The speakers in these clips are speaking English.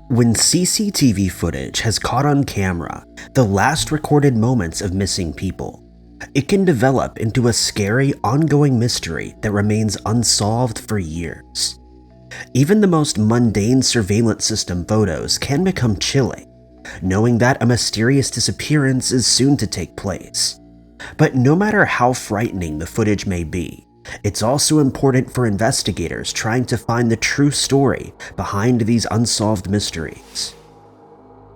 When CCTV footage has caught on camera the last recorded moments of missing people, it can develop into a scary, ongoing mystery that remains unsolved for years. Even the most mundane surveillance system photos can become chilling, knowing that a mysterious disappearance is soon to take place. But no matter how frightening the footage may be, it's also important for investigators trying to find the true story behind these unsolved mysteries.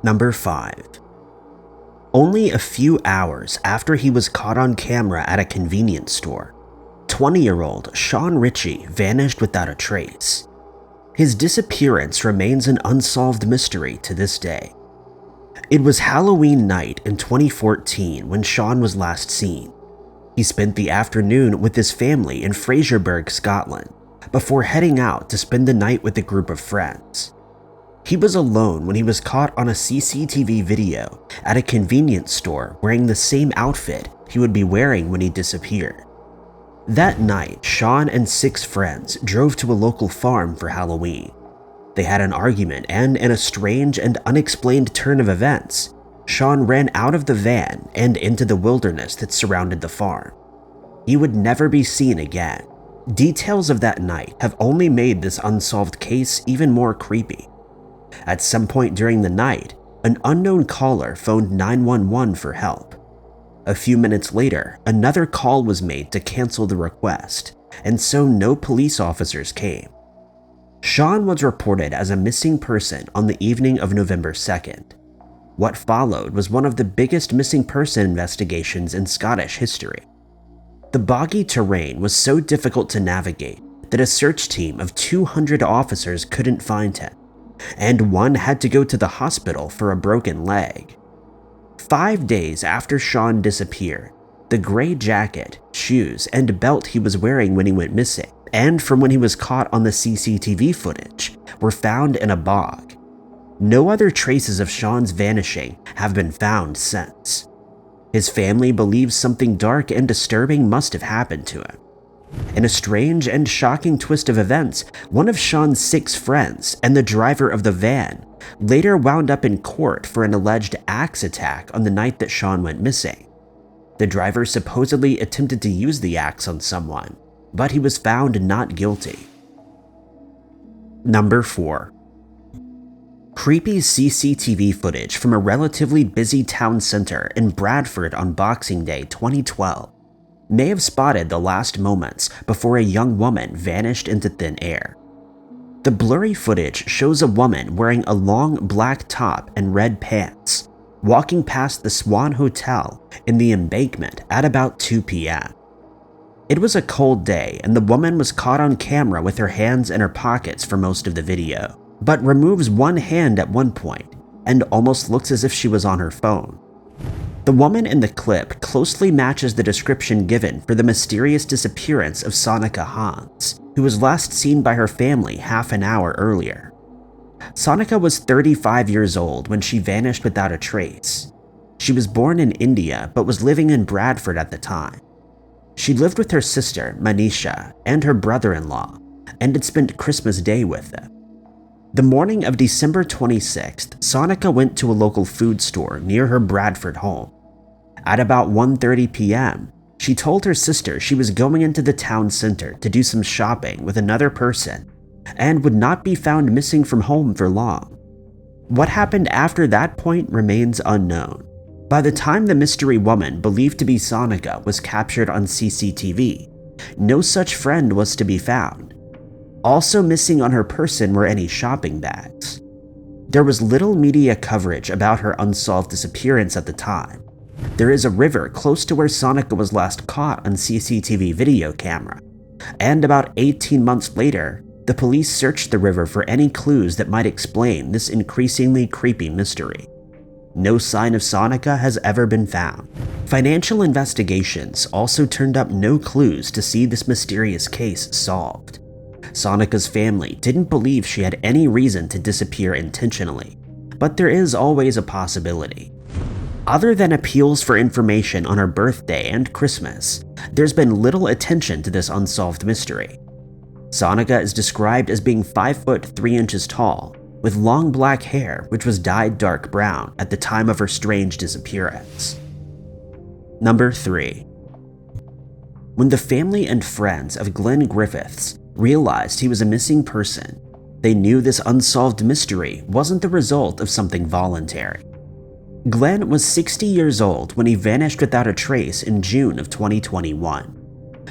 Number 5. Only a few hours after he was caught on camera at a convenience store, 20-year-old Sean Ritchie vanished without a trace. His disappearance remains an unsolved mystery to this day. It was Halloween night in 2014 when Sean was last seen. He spent the afternoon with his family in Fraserburgh, Scotland, before heading out to spend the night with a group of friends. He was alone when he was caught on a CCTV video at a convenience store wearing the same outfit he would be wearing when he disappeared. That night, Sean and 6 friends drove to a local farm for Halloween. They had an argument, and in a strange and unexplained turn of events, Sean ran out of the van and into the wilderness that surrounded the farm. He would never be seen again. Details of that night have only made this unsolved case even more creepy. At some point during the night, an unknown caller phoned 911 for help. A few minutes later, another call was made to cancel the request, and so no police officers came. Sean was reported as a missing person on the evening of November 2nd. What followed was one of the biggest missing person investigations in Scottish history. The boggy terrain was so difficult to navigate that a search team of 200 officers couldn't find him, and one had to go to the hospital for a broken leg. 5 days after Sean disappeared, the gray jacket, shoes, and belt he was wearing when he went missing, and from when he was caught on the CCTV footage, were found in a bog. No other traces of Sean's vanishing have been found since. His family believes something dark and disturbing must have happened to him. In a strange and shocking twist of events, one of Sean's 6 friends and the driver of the van later wound up in court for an alleged axe attack on the night that Sean went missing. The driver supposedly attempted to use the axe on someone, but he was found not guilty. Number 4. Creepy CCTV footage from a relatively busy town center in Bradford on Boxing Day 2012 may have spotted the last moments before a young woman vanished into thin air. The blurry footage shows a woman wearing a long black top and red pants, walking past the Swan Hotel in the Embankment at about 2 p.m. It was a cold day, and the woman was caught on camera with her hands in her pockets for most of the video, but removes one hand at one point and almost looks as if she was on her phone. The woman in the clip closely matches the description given for the mysterious disappearance of Sonika Hans, who was last seen by her family half an hour earlier. Sonika was 35 years old when she vanished without a trace. She was born in India but was living in Bradford at the time. She lived with her sister, Manisha, and her brother-in-law, and had spent Christmas Day with them. The morning of December 26th, Sonika went to a local food store near her Bradford home. At about 1:30 p.m., she told her sister she was going into the town center to do some shopping with another person and would not be found missing from home for long. What happened after that point remains unknown. By the time the mystery woman believed to be Sonika was captured on CCTV, no such friend was to be found. Also missing on her person were any shopping bags. There was little media coverage about her unsolved disappearance at the time. There is a river close to where Sonika was last caught on CCTV video camera, and about 18 months later, the police searched the river for any clues that might explain this increasingly creepy mystery. No sign of Sonika has ever been found. Financial investigations also turned up no clues to see this mysterious case solved. Sonika's family didn't believe she had any reason to disappear intentionally, but there is always a possibility. Other than appeals for information on her birthday and Christmas, there's been little attention to this unsolved mystery. Sonika is described as being 5 foot 3 inches tall, with long black hair which was dyed dark brown at the time of her strange disappearance. Number 3. When the family and friends of Glenn Griffiths realized he was a missing person, they knew this unsolved mystery wasn't the result of something voluntary. Glenn was 60 years old when he vanished without a trace in June of 2021.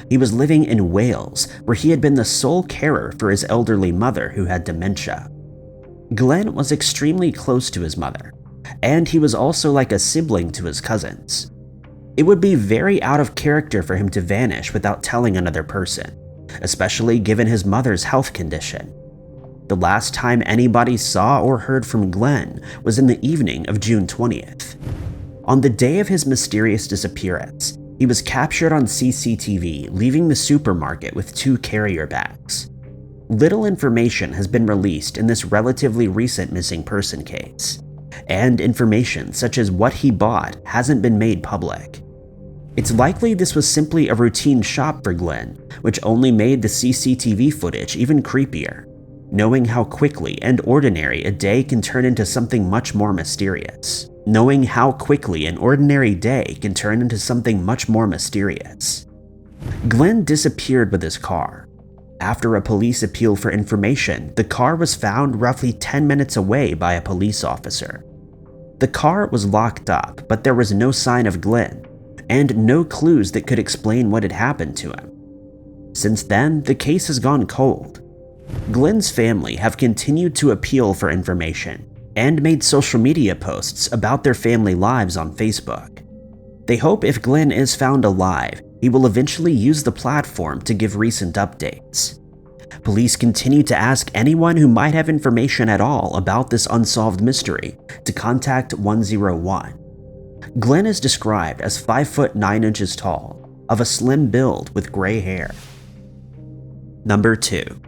He was living in Wales, where he had been the sole carer for his elderly mother who had dementia. Glenn was extremely close to his mother, and he was also like a sibling to his cousins. It would be very out of character for him to vanish without telling another person, especially given his mother's health condition. The last time anybody saw or heard from Glenn was in the evening of June 20th. On the day of his mysterious disappearance, he was captured on CCTV leaving the supermarket with 2 carrier bags. Little information has been released in this relatively recent missing person case, and information such as what he bought hasn't been made public. It's likely this was simply a routine shop for Glenn, which only made the CCTV footage even creepier, knowing how quickly and ordinary a day can turn into something much more mysterious. Knowing how quickly an ordinary day can turn into something much more mysterious. Glenn disappeared with his car. After a police appeal for information, the car was found roughly 10 minutes away by a police officer. The car was locked up, but there was no sign of Glenn, and no clues that could explain what had happened to him. Since then, the case has gone cold. Glenn's family have continued to appeal for information and made social media posts about their family lives on Facebook. They hope if Glenn is found alive, he will eventually use the platform to give recent updates. Police continue to ask anyone who might have information at all about this unsolved mystery to contact 101. Glenn is described as 5 foot 9 inches tall, of a slim build with gray hair. Number 2.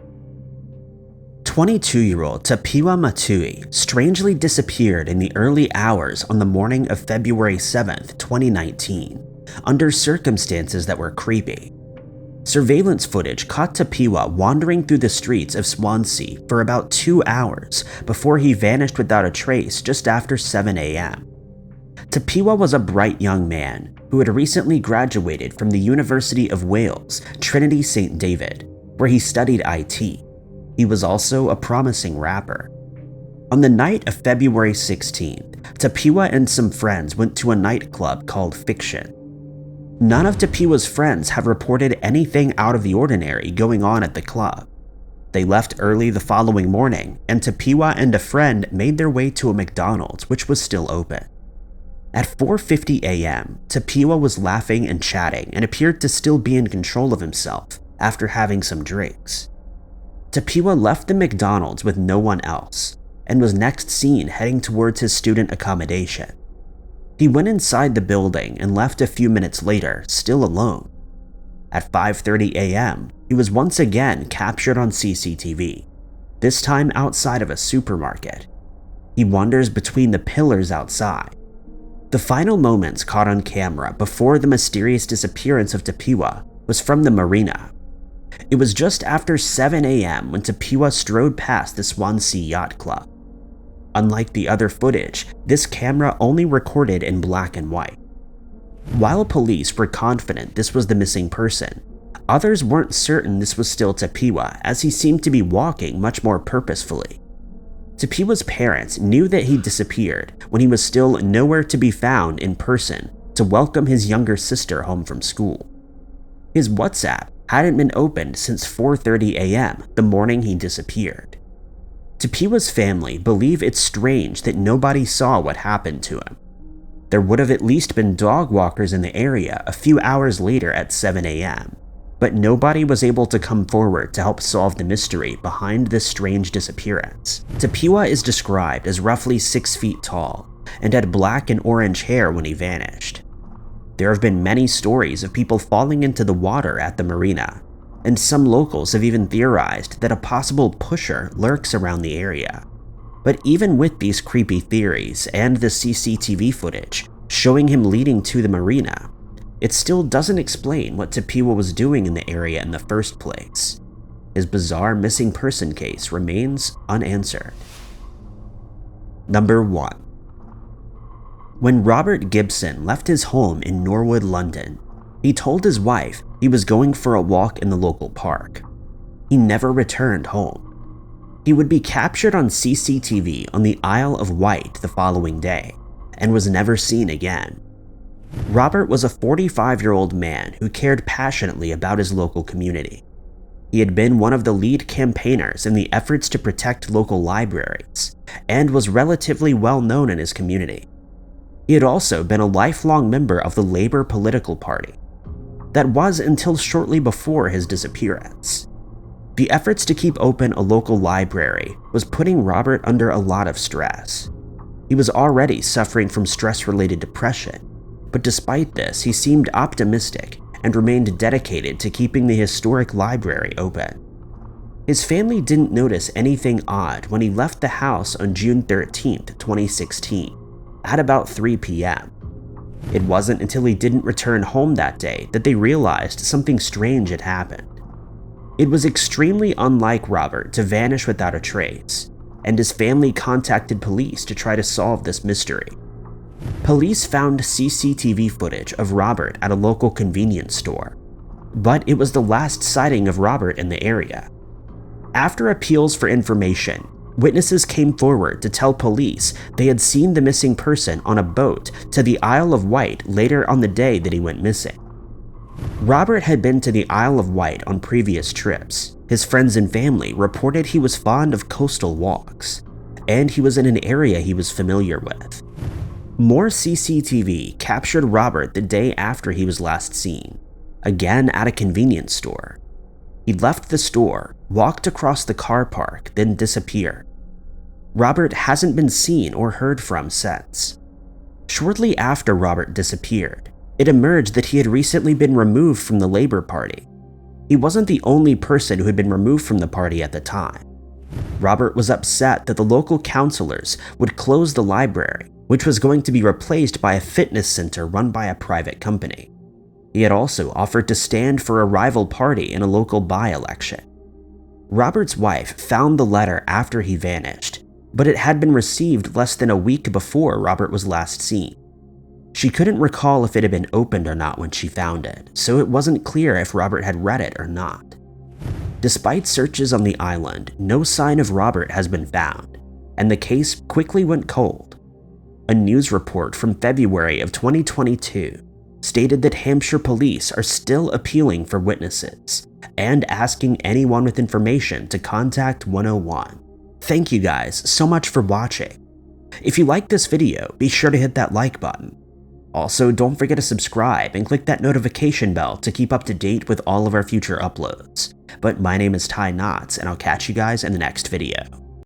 22-year-old Tapiwa Matui strangely disappeared in the early hours on the morning of February 7, 2019, under circumstances that were creepy. Surveillance footage caught Tapiwa wandering through the streets of Swansea for about 2 hours before he vanished without a trace just after 7 a.m. Tapiwa was a bright young man who had recently graduated from the University of Wales, Trinity St. David, where he studied IT. He was also a promising rapper. On the night of February 16th, Tapiwa and some friends went to a nightclub called Fiction. None of Tapiwa's friends have reported anything out of the ordinary going on at the club. They left early the following morning, and Tapiwa and a friend made their way to a McDonald's which was still open. At 4:50 a.m., Tapiwa was laughing and chatting and appeared to still be in control of himself after having some drinks. Tapiwa left the McDonald's with no one else and was next seen heading towards his student accommodation. He went inside the building and left a few minutes later, still alone. At 5:30 a.m., he was once again captured on CCTV, this time outside of a supermarket. He wanders between the pillars outside. The final moments caught on camera before the mysterious disappearance of Tapiwa was from the marina. It was just after 7 a.m. when Tapiwa strode past the Swansea Yacht Club. Unlike the other footage, this camera only recorded in black and white. While police were confident this was the missing person, others weren't certain this was still Tapiwa, as he seemed to be walking much more purposefully. Tapiwa's parents knew that he disappeared when he was still nowhere to be found in person to welcome his younger sister home from school. His WhatsApp hadn't been opened since 4:30 a.m. the morning he disappeared. Tapiwa's family believe it's strange that nobody saw what happened to him. There would have at least been dog walkers in the area a few hours later at 7 a.m., but nobody was able to come forward to help solve the mystery behind this strange disappearance. Tapiwa is described as roughly 6 feet tall and had black and orange hair when he vanished. There have been many stories of people falling into the water at the marina, and some locals have even theorized that a possible pusher lurks around the area. But even with these creepy theories and the CCTV footage showing him leading to the marina, it still doesn't explain what Tapiwa was doing in the area in the first place. His bizarre missing person case remains unanswered. Number 1. When Robert Gibson left his home in Norwood, London, he told his wife he was going for a walk in the local park. He never returned home. He would be captured on CCTV on the Isle of Wight the following day and was never seen again. Robert was a 45-year-old man who cared passionately about his local community. He had been one of the lead campaigners in the efforts to protect local libraries and was relatively well known in his community. He had also been a lifelong member of the Labour political party. That was until shortly before his disappearance. The efforts to keep open a local library was putting Robert under a lot of stress. He was already suffering from stress-related depression, but despite this, he seemed optimistic and remained dedicated to keeping the historic library open. His family didn't notice anything odd when he left the house on June 13, 2016, at about 3 p.m. It wasn't until he didn't return home that day that they realized something strange had happened. It was extremely unlike Robert to vanish without a trace, and his family contacted police to try to solve this mystery. Police found CCTV footage of Robert at a local convenience store, but it was the last sighting of Robert in the area. After appeals for information, witnesses came forward to tell police they had seen the missing person on a boat to the Isle of Wight later on the day that he went missing. Robert had been to the Isle of Wight on previous trips. His friends and family reported he was fond of coastal walks, and he was in an area he was familiar with. More CCTV captured Robert the day after he was last seen, again at a convenience store. He left the store, walked across the car park, then disappeared. Robert hasn't been seen or heard from since. Shortly after Robert disappeared, it emerged that he had recently been removed from the Labour Party. He wasn't the only person who had been removed from the party at the time. Robert was upset that the local councillors would close the library, which was going to be replaced by a fitness center run by a private company. He had also offered to stand for a rival party in a local by-election. Robert's wife found the letter after he vanished, but it had been received less than a week before Robert was last seen. She couldn't recall if it had been opened or not when she found it, so it wasn't clear if Robert had read it or not. Despite searches on the island, no sign of Robert has been found, and the case quickly went cold. A news report from February of 2022 stated that Hampshire police are still appealing for witnesses and asking anyone with information to contact 101. Thank you guys so much for watching. If you liked this video, be sure to hit that like button. Also, don't forget to subscribe and click that notification bell to keep up to date with all of our future uploads. But my name is Ty Knotts, and I'll catch you guys in the next video.